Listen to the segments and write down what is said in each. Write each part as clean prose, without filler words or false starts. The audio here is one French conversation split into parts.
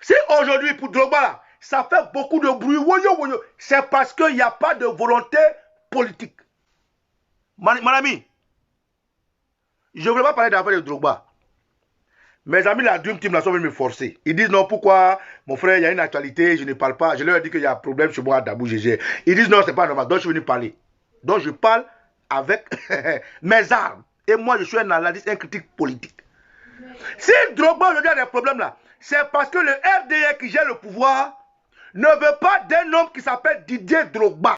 Si aujourd'hui, pour Drogba, là, ça fait beaucoup de bruit, c'est parce qu'il n'y a pas de volonté politique. Mon ami, je ne voulais pas parler d'affaires de Drogba. Mes amis, la Dream Team, là, sont venus me forcer. Ils disent non, pourquoi, mon frère, il y a une actualité, je ne parle pas. Je leur ai dit qu'il y a un problème chez moi à Dabou GG. Ils disent non, c'est pas normal. Donc, je suis venu parler. Donc, je parle avec mes armes. Et moi, je suis un analyste, un critique politique. Si Drogba aujourd'hui a des problèmes là, c'est parce que le RDR qui gère le pouvoir ne veut pas d'un homme qui s'appelle Didier Drogba.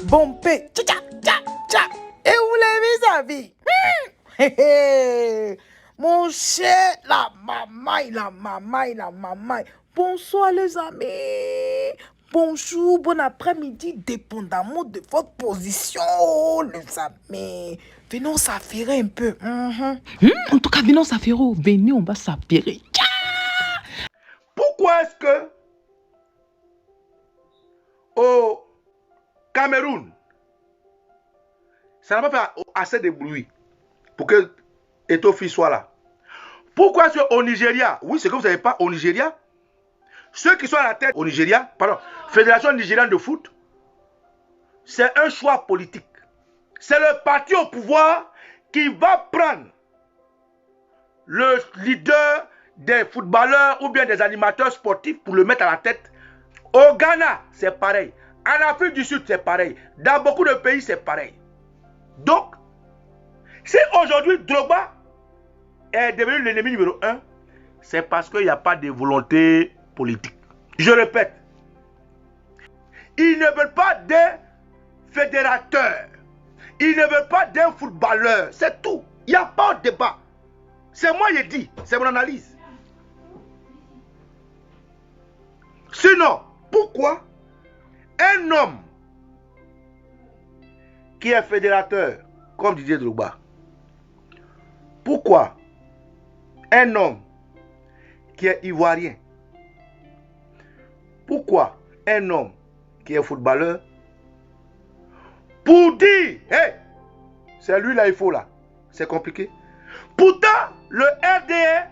Bon paix, tcha tcha tcha. Et vous l'avez vu, mon cher, la maman. Bonsoir les amis. Bonjour, bon après-midi, dépendamment de votre position, les amis. Venons s'affairer un peu. En tout cas, venons s'affairer. Venez, on va s'affairer. Pourquoi est-ce que au Cameroun, ça n'a pas fait assez de bruit pour que Etofi soit là? Pourquoi est-ce qu'au Nigeria, oui, c'est que vous ne savez pas, au Nigeria, ceux qui sont à la tête au Nigeria, pardon, Fédération nigériane de foot, c'est un choix politique. C'est le parti au pouvoir qui va prendre le leader des footballeurs ou bien des animateurs sportifs pour le mettre à la tête. Au Ghana, c'est pareil. En Afrique du Sud, c'est pareil. Dans beaucoup de pays, c'est pareil. Donc, si aujourd'hui Drogba est devenu l'ennemi numéro 1, c'est parce qu'il n'y a pas de volonté politique. Je répète, ils ne veulent pas d'un fédérateur. Ils ne veulent pas d'un footballeur. C'est tout. Il n'y a pas de débat. C'est moi qui dis, c'est mon analyse. Sinon, pourquoi un homme qui est fédérateur comme Didier Drogba, pourquoi un homme qui est ivoirien, pourquoi un homme qui est footballeur, pour dire, hey, c'est lui là, il faut là, c'est compliqué. Pourtant, le RDR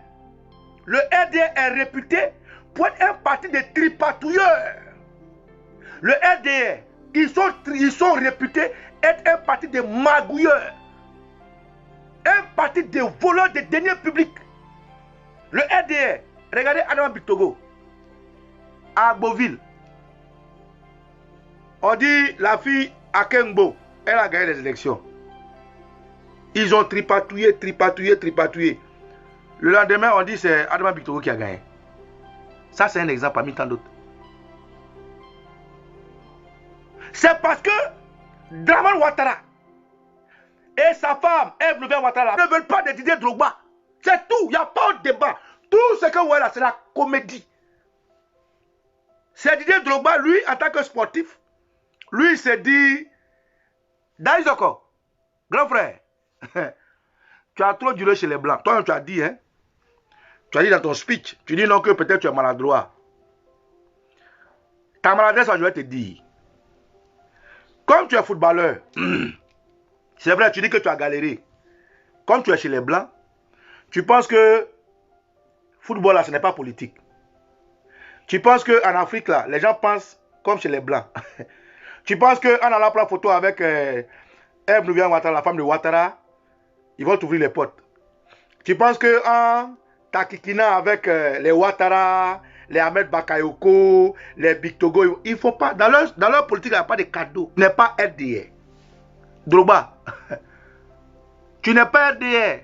est réputé pour être un parti de tripatouilleurs. Le RDR, ils sont réputés être un parti de magouilleurs. Un parti de voleurs de deniers publics. Le RDR, regardez Adama Bitogo, à Beauville. On dit la fille Akengbo, elle a gagné les élections. Ils ont tripatouillé. Le lendemain, on dit c'est Adama Bitogo qui a gagné. Ça, c'est un exemple parmi tant d'autres. C'est parce que Dramane Ouattara et sa femme, Eve Ouattara, ne veulent pas de Didier Drogba. C'est tout, il n'y a pas de débat. Tout ce que vous voyez là, c'est la comédie. C'est Didier Drogba, lui, en tant que sportif, lui, il s'est dit, Daïzoko, grand frère, tu as trop duré chez les Blancs. Toi, tu as dit, hein, tu as dit dans ton speech, tu dis non que peut-être tu es maladroit. Ta maladresse, je vais te dire. Comme tu es footballeur, c'est vrai, tu dis que tu as galéré. Comme tu es chez les Blancs, tu penses que football, là, ce n'est pas politique. Tu penses qu'en Afrique, là, les gens pensent comme chez les Blancs. Tu penses qu'en allant prendre photo avec Eve Ouattara, la femme de Ouattara, ils vont t'ouvrir les portes. Tu penses qu'en t'akikina avec les Ouattara, les Ahmed Bakayoko, les Big Togo, ils ne font pas. Dans leur politique, il n'y a pas de cadeau. Tu n'es pas RDR. Drogba, tu n'es pas RDR.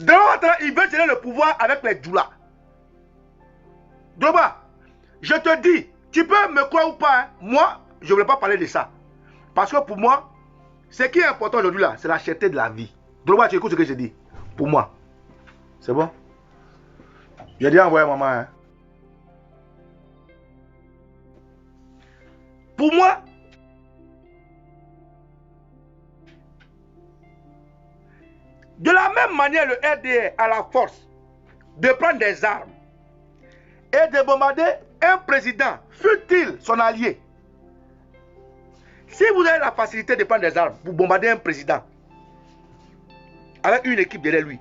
Ouattara, il veut gérer le pouvoir avec les Djoula. Drogba, je te dis, tu peux me croire ou pas, hein? Moi, je ne voulais pas parler de ça. Parce que pour moi, ce qui est important aujourd'hui là, c'est la cherté de la vie. Drogba, tu écoutes ce que je dis. Pour moi. C'est bon? J'ai dit envoyer maman. Hein? Pour moi, de la même manière, le RDR a la force de prendre des armes et de bombarder un président, fût-il son allié. Si vous avez la facilité de prendre des armes pour bombarder un président avec une équipe derrière lui,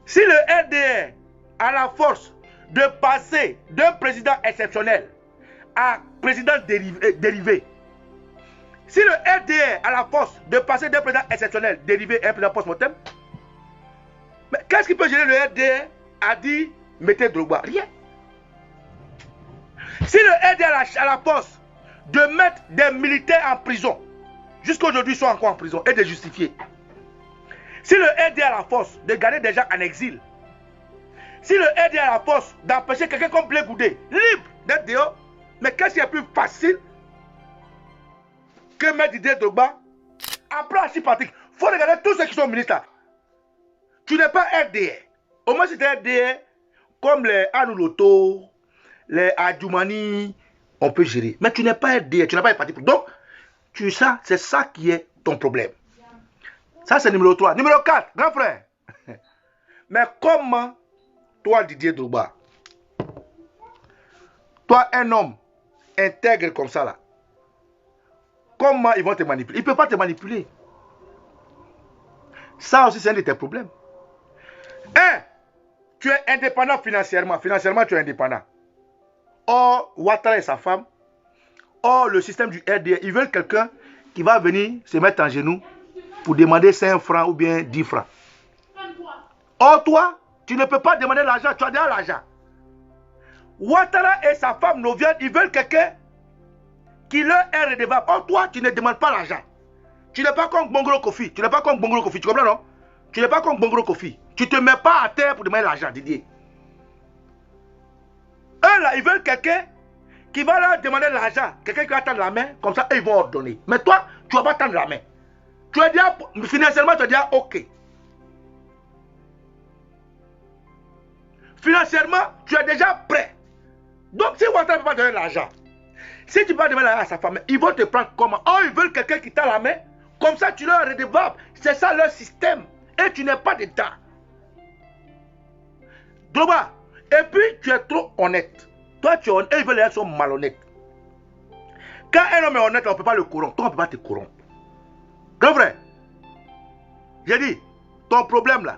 si le RDR a la force de passer d'un président exceptionnel à président dérivé, si le RDR a la force de passer d'un président exceptionnel dérivé à un président post-mortem, mais qu'est-ce qui peut gérer le RDR a dit mettez Drogba? Rien. Si le RDR a la force de mettre des militaires en prison, jusqu'à aujourd'hui ils sont encore en prison, et de justifier. Si le RDR a la force de garder des gens en exil, si le RDR a la force d'empêcher quelqu'un comme Blé Goudé libre d'être dehors, mais qu'est-ce qui est plus facile que mettre Didier Drogba en plan sympathique? Il faut regarder tous ceux qui sont ministres là. Tu n'es pas RDR. Au moins, si tu es RDR, comme les Anouloto, les Adjoumani, on peut gérer. Mais tu n'es pas RDR, tu n'as pas un parti. Donc, c'est ça qui est ton problème. Ça, c'est numéro 3. Numéro 4, grand frère. Mais comment, toi, Didier Drogba, toi, un homme intègre comme ça, là, comment ils vont te manipuler? Ils ne peuvent pas te manipuler. Ça aussi, c'est un de tes problèmes. Tu es indépendant financièrement. Financièrement, tu es indépendant. Or, Ouattara et sa femme, or, le système du RDR, ils veulent quelqu'un qui va venir se mettre en genoux pour demander 5 francs ou bien 10 francs. Or, toi, tu ne peux pas demander l'argent, tu as déjà l'argent. Ouattara et sa femme Noviane, ils veulent quelqu'un qui leur est redevable. Or, toi, tu ne demandes pas l'argent. Tu n'es pas comme Bongolo Kofi. Tu n'es pas comme Bongolo Kofi. Tu comprends, non? Tu n'es pas comme Bongolo Kofi. Tu ne te mets pas à terre pour demander l'argent, Didier. Eux, là, ils veulent quelqu'un qui va leur demander l'argent. Quelqu'un qui va tendre la main. Comme ça, eux, ils vont ordonner. Mais toi, tu ne vas pas tendre la main. Tu as déjà, financièrement, tu as déjà OK. Financièrement, tu es déjà prêt. Donc, si Ouattara ne peut pas donner l'argent, si tu vas demander l'argent à sa femme, ils vont te prendre comment? Oh, ils veulent quelqu'un qui tend la main. Comme ça, tu leur es redevable. C'est ça leur système. Et tu n'es pas dedans. Drogba. Et puis, tu es trop honnête. Toi, tu es honnête. Et ils veulent les gens qui sont malhonnêtes. Quand un homme est honnête, on ne peut pas le corrompre. Toi, on ne peut pas te corrompre. Grand frère, j'ai dit, ton problème là,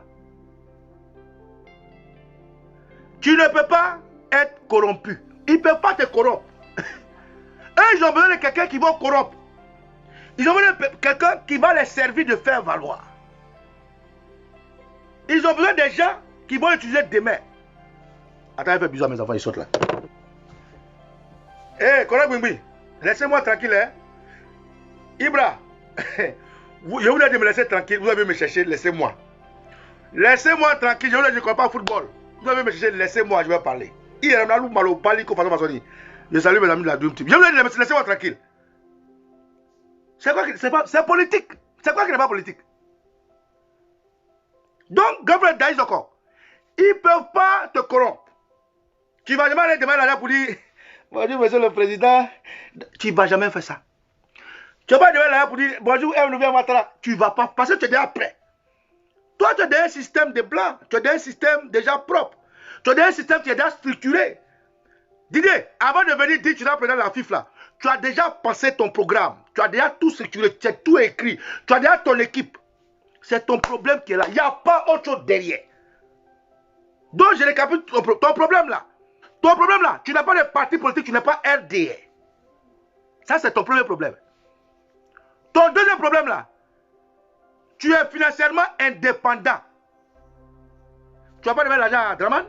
tu ne peux pas être corrompu. Ils ne peuvent pas te corrompre. Eux, ils ont besoin de quelqu'un qui va corrompre. Ils ont besoin de quelqu'un qui va les servir de faire valoir. Ils ont besoin des gens qui vont utiliser des mains. Attends, je fais bisous à mes enfants, ils sautent là. Hé, Konak Bimbi, laissez-moi tranquille, hein. Ibra, je vous ai dit de me laisser tranquille, vous avez me chercher, laissez-moi. Laissez-moi tranquille, je ne connais pas le football. Vous avez me chercher, laissez-moi, je vais parler. Je salue mes amis de la Dream Team. Je vous ai dit, laissez-moi tranquille. C'est quoi? C'est politique. C'est quoi qui n'est pas politique? Donc, Gabriel Daïs encore, ils ne peuvent pas te corrompre. Tu ne vas jamais aller demander l'argent pour dire, bonjour monsieur le président, tu ne vas jamais faire ça. Tu ne vas pas demander l'argent pour dire, bonjour Ouattara, tu ne vas pas, parce que tu es déjà prêt. Toi, tu as déjà un système de blanc, tu as déjà un système déjà propre, tu as déjà un système qui est déjà structuré. Didier, avant de venir dire tu vas prendre la FIFA là, tu as déjà pensé ton programme, tu as déjà tout structuré, tu as tout écrit, tu as déjà ton équipe. C'est ton problème qui est là. Il n'y a pas autre chose derrière. Donc, je récapitule ton problème là. Ton problème là, tu n'as pas de parti politique, tu n'es pas RDR. Ça, c'est ton premier problème. Ton deuxième problème là, tu es financièrement indépendant. Tu ne vas pas demander l'argent à Draman. Tu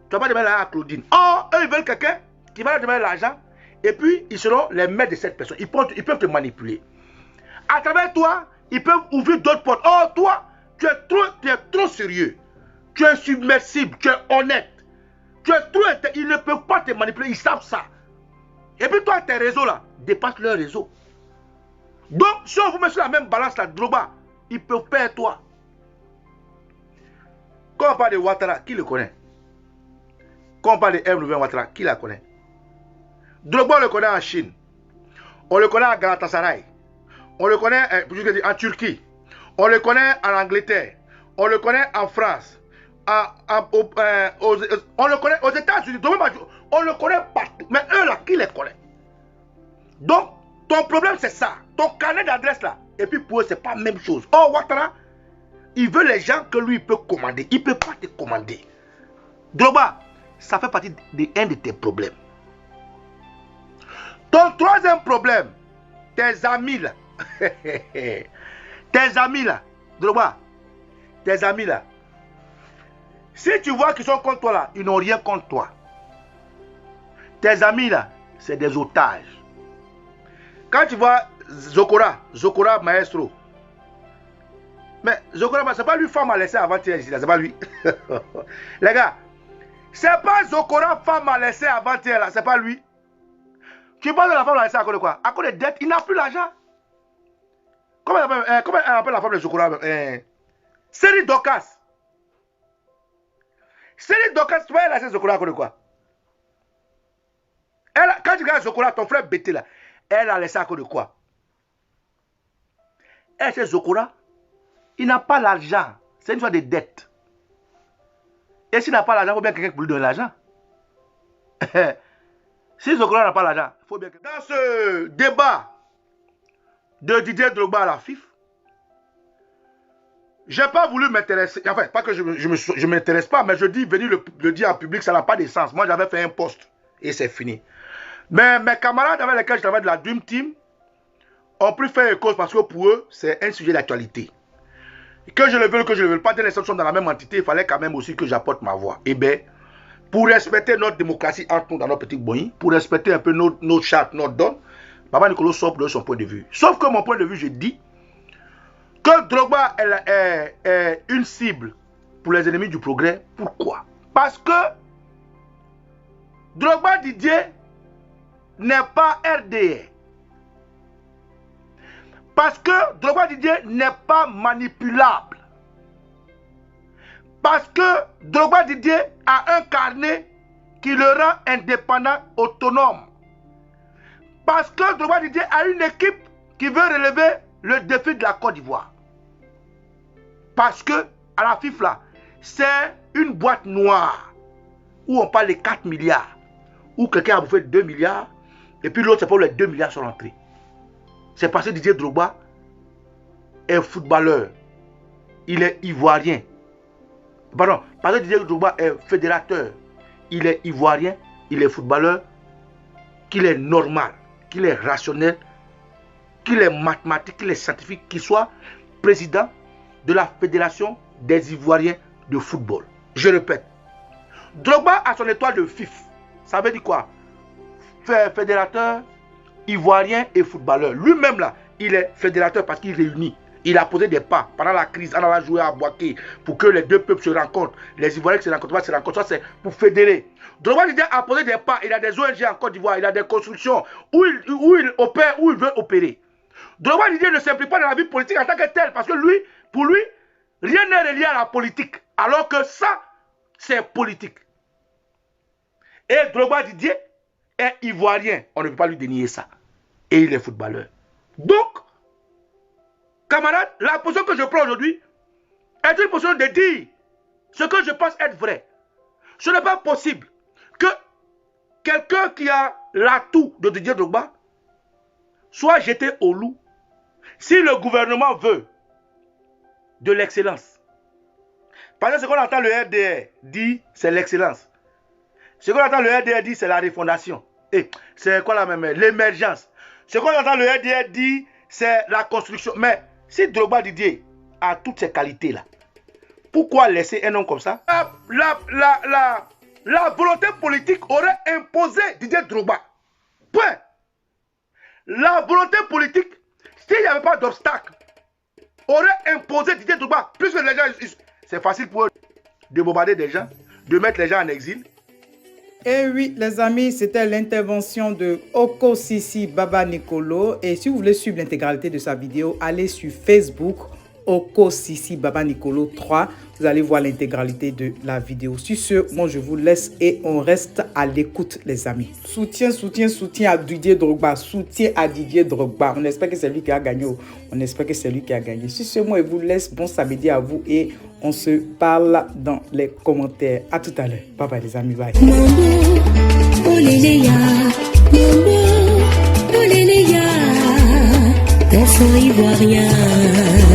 ne vas pas demander l'argent à Claudine. Or, eux, ils veulent quelqu'un qui va leur demander l'argent. Et puis, ils seront les maîtres de cette personne. Ils peuvent te manipuler. À travers toi, ils peuvent ouvrir d'autres portes. Oh, toi, tu es trop sérieux. Tu es submersible, tu es honnête. Tu es trop intègre. Ils ne peuvent pas te manipuler, ils savent ça. Et puis toi, tes réseaux là, dépassent leur réseau. Donc, si on vous met sur la même balance là, Drogba, ils peuvent perdre toi. Quand on parle de Ouattara, qui le connaît? Quand on parle de M. Ouattara, qui la connaît? Drogba, on le connaît en Chine. On le connaît à Galatasaray. On le connaît en Turquie. On le connaît en Angleterre. On le connaît en France. On le connaît aux États-Unis. On le connaît partout. Mais eux là, qui les connaît? Donc, Ton problème, c'est ça. Ton carnet d'adresse là. Et puis pour eux, c'est pas la même chose. Oh, Ouattara, il veut les gens que lui, il peut commander. Il ne peut pas te commander. Drogba, ça fait partie d'un de tes problèmes. Ton troisième problème, tes amis là. Tes amis là. Drogba, tes amis là. Si tu vois qu'ils sont contre toi là, ils n'ont rien contre toi. Tes amis là, c'est des otages. Quand tu vois Zokora Maestro, mais Zokora, c'est pas lui femme à laisser avant-hier ici, c'est pas lui. Les gars, c'est pas Zokora femme à laisser avant-hier là, c'est pas lui. Tu parles de la femme à laisser à cause de quoi? À cause des dettes, il n'a plus l'argent. Comment elle appelle la femme de Zokora? Série Dokas. Série Dokas, tu vas laisser Zokora à cause de quoi? Quand tu regardes Zokora, ton frère Bété là, elle a laissé à cause de quoi? Elle, c'est Zokora. Il n'a pas l'argent. C'est une fois de dette. Et s'il n'a pas l'argent, il faut bien que quelqu'un lui donne l'argent. Si Zokora n'a pas l'argent, il faut bien que... Dans ce débat de Didier Drogba à la FIF, je n'ai pas voulu m'intéresser. Enfin, pas que je ne m'intéresse pas, mais je dis, venir le dire en public, ça n'a pas de sens. Moi, j'avais fait un post et c'est fini. Mais mes camarades avec lesquels je travaille de la Dream Team ont pu faire une cause parce que pour eux, c'est un sujet d'actualité. Que je le veuille ou que je ne le veuille pas, dès l'instant dans la même entité, il fallait quand même aussi que j'apporte ma voix. Eh bien, pour respecter notre démocratie entre nous dans notre petit boy, pour respecter un peu notre charte, notre donne, Baba Nicolo sort de son point de vue. Sauf que mon point de vue, je dis que Drogba est une cible pour les ennemis du progrès. Pourquoi? Parce que Drogba Didier n'est pas RDR. Parce que Drogba Didier n'est pas manipulable. Parce que Drogba Didier a un carnet qui le rend indépendant, autonome. Parce que Drogba Didier a une équipe qui veut relever le défi de la Côte d'Ivoire. Parce que à la FIFA, c'est une boîte noire où on parle de 4 milliards. Où quelqu'un a bouffé 2 milliards et puis l'autre, c'est pas où les 2 milliards sont rentrés. C'est parce que Didier Drogba est footballeur. Il est ivoirien. Pardon, parce que Didier Drogba est fédérateur. Il est ivoirien, il est footballeur, qu'il est normal, qu'il est rationnel, qu'il est mathématique, qu'il est scientifique, qu'il soit président de la Fédération des Ivoiriens de football. Je répète, Drogba a son étoile de FIF. Ça veut dire quoi? Fédérateur, ivoirien et footballeur. Lui-même là, il est fédérateur parce qu'il réunit. Il a posé des pas pendant la crise. On a joué à Boaké pour que les deux peuples se rencontrent. Les Ivoiriens qui se rencontrent, se rencontrent. Ça, c'est pour fédérer. Drogba a posé des pas. Il a des ONG en Côte d'Ivoire. Il a des constructions où il opère, où il veut opérer. Drogba ne s'implique pas dans la vie politique en tant que tel. Parce que lui, pour lui, rien n'est relié à la politique. Alors que ça, c'est politique. Et Drogba Didier est ivoirien. On ne peut pas lui dénier ça. Et il est footballeur. Donc, camarades, la position que je prends aujourd'hui est une position de dire ce que je pense être vrai. Ce n'est pas possible que quelqu'un qui a l'atout de Didier Drogba soit jeté au loup si le gouvernement veut de l'excellence. Parce que ce qu'on entend le RDR dire, c'est l'excellence. Ce qu'on entend le RDR dire, c'est la refondation. Et c'est quoi la même? L'émergence. Ce qu'on entend le RDR dire, c'est la construction. Mais si Drogba Didier a toutes ces qualités-là, pourquoi laisser un homme comme ça? La volonté politique aurait imposé Didier Drogba. Point. La volonté politique, s'il n'y avait pas d'obstacle, aurait imposé Didier Drogba. Plus que les gens, c'est facile pour eux de bombarder des gens, de mettre les gens en exil. Et oui, les amis, c'était l'intervention de Oko Sisi Baba Nicolo. Et si vous voulez suivre l'intégralité de sa vidéo, allez sur Facebook, Oko Sisi Baba Nicolo 3. Vous allez voir l'intégralité de la vidéo. Sur ce, moi je vous laisse et on reste à l'écoute, les amis. Soutien à Didier Drogba. Soutien à Didier Drogba. On espère que c'est lui qui a gagné. On espère que c'est lui qui a gagné. Sur ce, moi je vous laisse. Bon samedi à vous et on se parle dans les commentaires. À tout à l'heure. Bye bye les amis. Bye. Maman, oh les ya. Maman, oh les ya. dansant ivoirien.